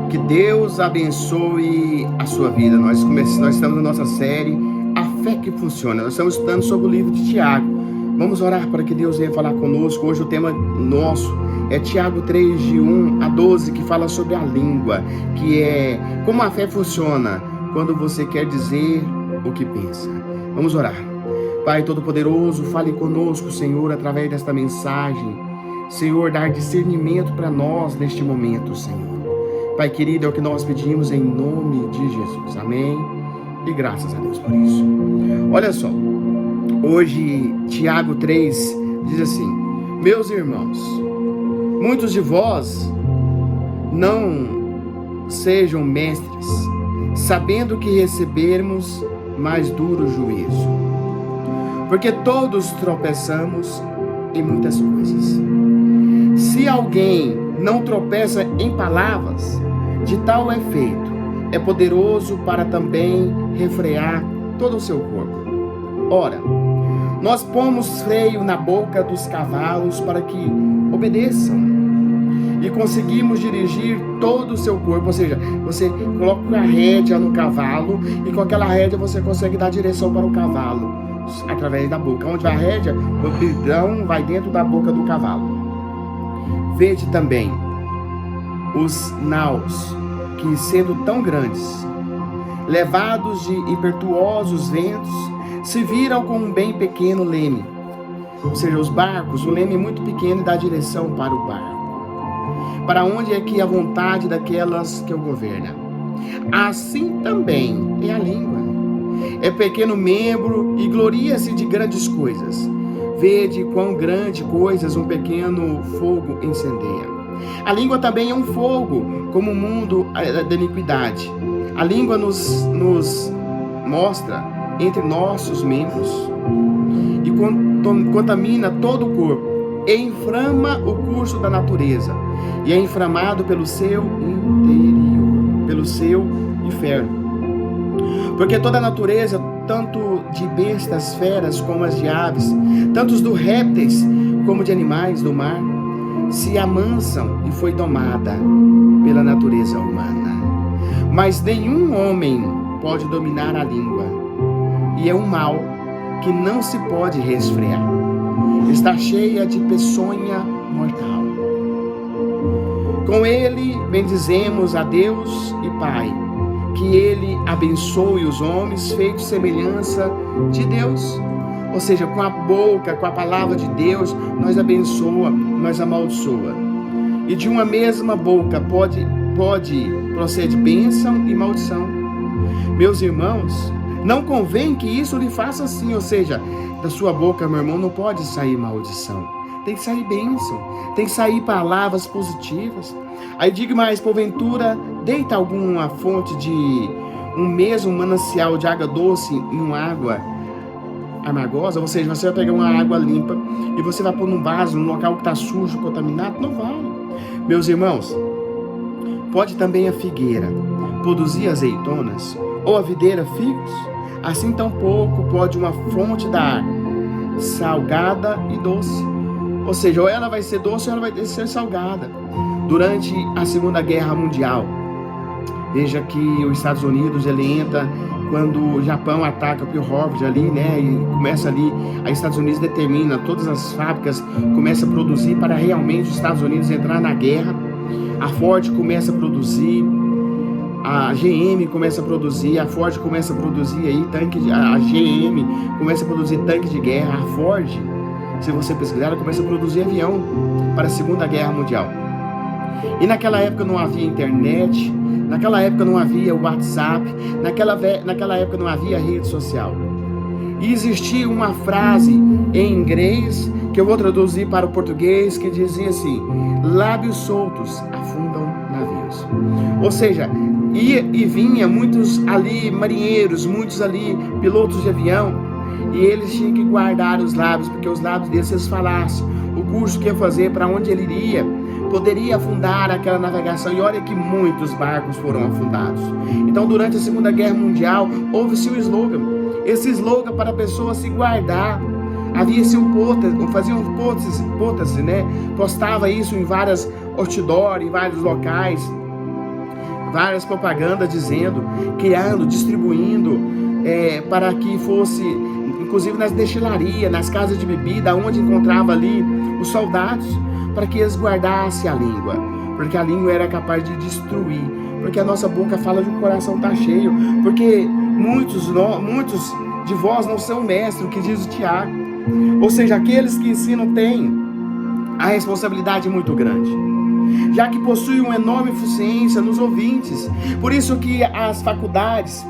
Que Deus abençoe a sua vida. Nós estamos na nossa série A Fé que Funciona. Nós estamos estudando sobre o livro de Tiago. Vamos orar para que Deus venha falar conosco. Hoje o tema nosso é Tiago 3, de 1 a 12, que fala sobre a língua, que é como a fé funciona quando você quer dizer o que pensa. Vamos orar. Pai Todo-Poderoso, fale conosco, Senhor, através desta mensagem. Senhor, dar discernimento para nós neste momento, Senhor. Pai querido, é o que nós pedimos em nome de Jesus. Amém? E graças a Deus por isso. Olha só, hoje Tiago 3 diz assim: meus irmãos, muitos de vós não sejam mestres, sabendo que recebermos mais duro juízo. Porque todos tropeçamos em muitas coisas. Se alguém não tropeça em palavras, de tal efeito, é poderoso para também refrear todo o seu corpo. Ora, nós pomos freio na boca dos cavalos para que obedeçam, e conseguimos dirigir todo o seu corpo. Ou seja, você coloca a rédea no cavalo, e com aquela rédea você consegue dar direção para o cavalo, através da boca. Onde vai a rédea, o bridão vai dentro da boca do cavalo. Vede também os naus, que sendo tão grandes, levados de impetuosos ventos, se viram com um bem pequeno leme. Ou seja, os barcos, o leme é muito pequeno e dá direção para o barco, para onde é que a vontade daquelas que o governa. Assim também é a língua. É pequeno membro e gloria-se de grandes coisas. Vede quão grande coisas um pequeno fogo incendeia. A língua também é um fogo, como o mundo da iniquidade. A língua nos mostra entre nossos membros e contamina todo o corpo, e inflama o curso da natureza, e é inflamado pelo seu interior, pelo seu inferno. Porque toda a natureza, tanto de bestas, feras, como as de aves, tanto dos répteis, como de animais do mar, se amansam e foi domada pela natureza humana. Mas nenhum homem pode dominar a língua, e é um mal que não se pode resfriar. Está cheia de peçonha mortal. Com ele bendizemos a Deus e Pai, que ele abençoe os homens feitos semelhança de Deus. Ou seja, com a boca, com a palavra de Deus, nós abençoa, nós amaldiçoa. E de uma mesma boca procede bênção e maldição. Meus irmãos, não convém que isso lhe faça assim. Ou seja, da sua boca, meu irmão, não pode sair maldição. Tem que sair bênção, tem que sair palavras positivas. Aí diga mais, porventura, deita alguma fonte de um mesmo manancial de água doce em uma água amargosa? Ou seja, você vai pegar uma água limpa e você vai pôr num vaso, num local que está sujo, contaminado? Não vai. Meus irmãos, pode também a figueira produzir azeitonas, ou a videira figos? Assim tampouco pode uma fonte dar salgada e doce. Ou seja, ou ela vai ser doce ou ela vai ser salgada. Durante a Segunda Guerra Mundial, veja que os Estados Unidos, ele entra quando o Japão ataca o Pearl Harbor ali, né? E começa ali, os Estados Unidos determina, todas as fábricas começam a produzir para realmente os Estados Unidos entrar na guerra. A Ford começa a produzir, a GM começa a produzir, a Ford começa a produzir aí a GM começa a produzir tanque de guerra, a Ford, se você pesquisar, ela começa a produzir avião para a Segunda Guerra Mundial. E naquela época não havia internet, naquela época não havia WhatsApp, naquela época não havia rede social. E existia uma frase em inglês, que eu vou traduzir para o português, que dizia assim: lábios soltos afundam navios. Ou seja, ia e vinha muitos ali marinheiros, muitos ali pilotos de avião, e eles tinham que guardar os lábios, porque os lábios deles, se eles falassem o curso que ia fazer, para onde ele iria, poderia afundar aquela navegação. E olha que muitos barcos foram afundados. Então, durante a Segunda Guerra Mundial, houve-se um slogan. Esse slogan para a pessoa se guardar. Havia-se faziam potas, né? Postava isso em várias outdoor, em vários locais. várias propagandas dizendo, criando, distribuindo, para que fosse, inclusive nas destilarias, nas casas de bebida, onde encontrava ali os soldados, para que eles guardassem a língua, porque a língua era capaz de destruir, porque a nossa boca fala de um coração está cheio, porque muitos de vós não são mestres, o que diz o Tiago, ou seja, aqueles que ensinam têm a responsabilidade muito grande, já que possui uma enorme eficiência nos ouvintes. Por isso que as faculdades,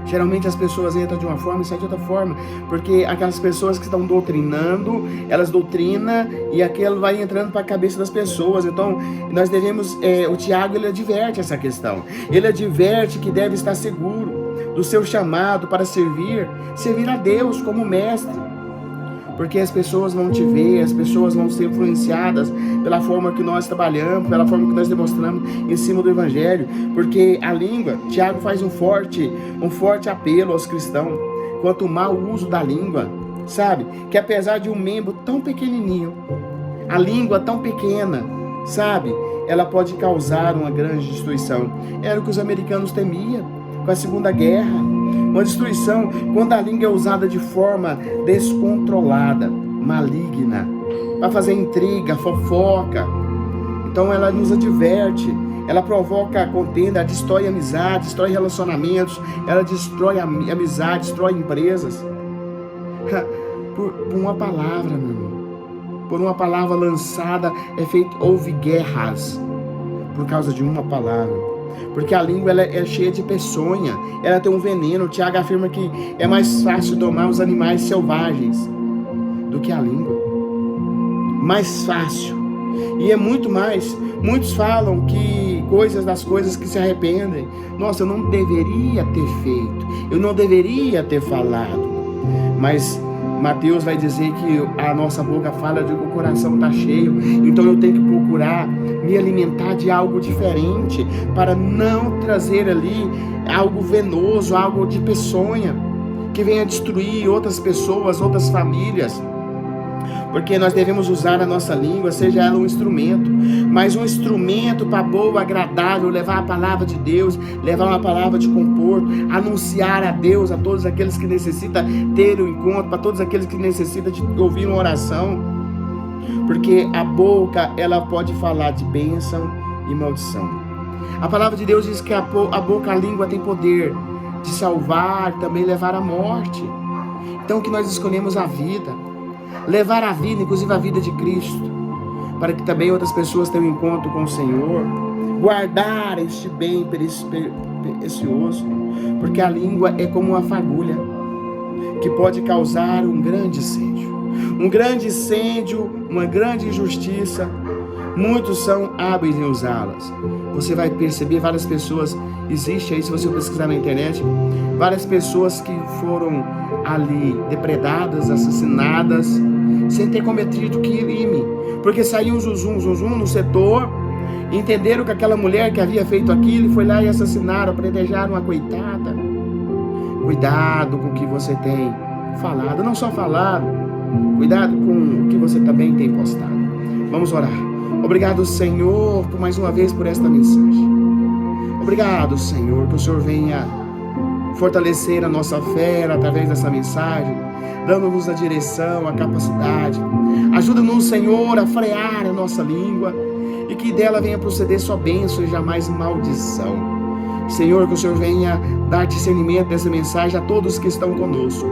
geralmente as pessoas entram de uma forma e saem de outra forma, porque aquelas pessoas que estão doutrinando, elas doutrinam e aquilo vai entrando para a cabeça das pessoas. Então nós devemos, o Tiago, ele adverte essa questão, ele adverte que deve estar seguro do seu chamado para servir a Deus como mestre, porque as pessoas vão te ver, as pessoas vão ser influenciadas pela forma que nós trabalhamos, pela forma que nós demonstramos em cima do Evangelho, porque a língua, Tiago faz um forte apelo aos cristãos quanto ao mau uso da língua, sabe? Que apesar de um membro tão pequenininho, a língua tão pequena, sabe? Ela pode causar uma grande destruição. Era o que os americanos temiam com a Segunda Guerra. Uma destruição quando a língua é usada de forma descontrolada, maligna, para fazer intriga, fofoca. Então ela nos adverte, ela provoca contenda, ela destrói amizade, destrói relacionamentos, ela destrói amizade, destrói empresas. Por uma palavra, meu irmão. Por uma palavra lançada houve guerras por causa de uma palavra. Porque a língua ela é cheia de peçonha, ela tem um veneno. O Tiago afirma que é mais fácil domar os animais selvagens do que a língua. Mais fácil. E é muito mais. Muitos falam que das coisas que se arrependem. Nossa, eu não deveria ter feito, eu não deveria ter falado. Mas Mateus vai dizer que a nossa boca fala de que o coração está cheio. Então eu tenho que procurar me alimentar de algo diferente, para não trazer ali algo venoso, algo de peçonha, que venha destruir outras pessoas, outras famílias. Porque nós devemos usar a nossa língua, seja ela um instrumento, mas um instrumento para boa, agradável, levar a palavra de Deus, levar uma palavra de conforto, anunciar a Deus a todos aqueles que necessitam ter um encontro, para todos aqueles que necessitam de ouvir uma oração. Porque a boca, ela pode falar de bênção e maldição. A palavra de Deus diz que a boca, a língua tem poder de salvar, também levar à morte. Então que nós escolhemos a vida, levar a vida, inclusive a vida de Cristo, para que também outras pessoas tenham um encontro com o Senhor, guardar este bem precioso, porque a língua é como uma fagulha que pode causar um grande incêndio, uma grande injustiça. Muitos são hábeis em usá-las. Você vai perceber várias pessoas, existe aí, se você pesquisar na internet, várias pessoas que foram ali depredadas, assassinadas, sem ter cometido crime, porque saiu um zum no setor, entenderam que aquela mulher que havia feito aquilo, foi lá e assassinaram, apedrejaram uma coitada. Cuidado com o que você tem falado, não só falado, cuidado com o que você também tem postado. Vamos orar. Obrigado, Senhor, por mais uma vez por esta mensagem. Obrigado, Senhor, que o Senhor venha fortalecer a nossa fé através dessa mensagem, dando-nos a direção, a capacidade. Ajuda-nos, Senhor, a frear a nossa língua e que dela venha proceder só bênção e jamais maldição. Senhor, que o Senhor venha dar discernimento dessa mensagem a todos que estão conosco.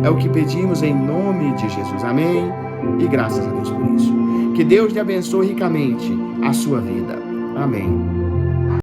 É o que pedimos em nome de Jesus. Amém. E graças a Deus por isso. Que Deus lhe abençoe ricamente a sua vida. Amém.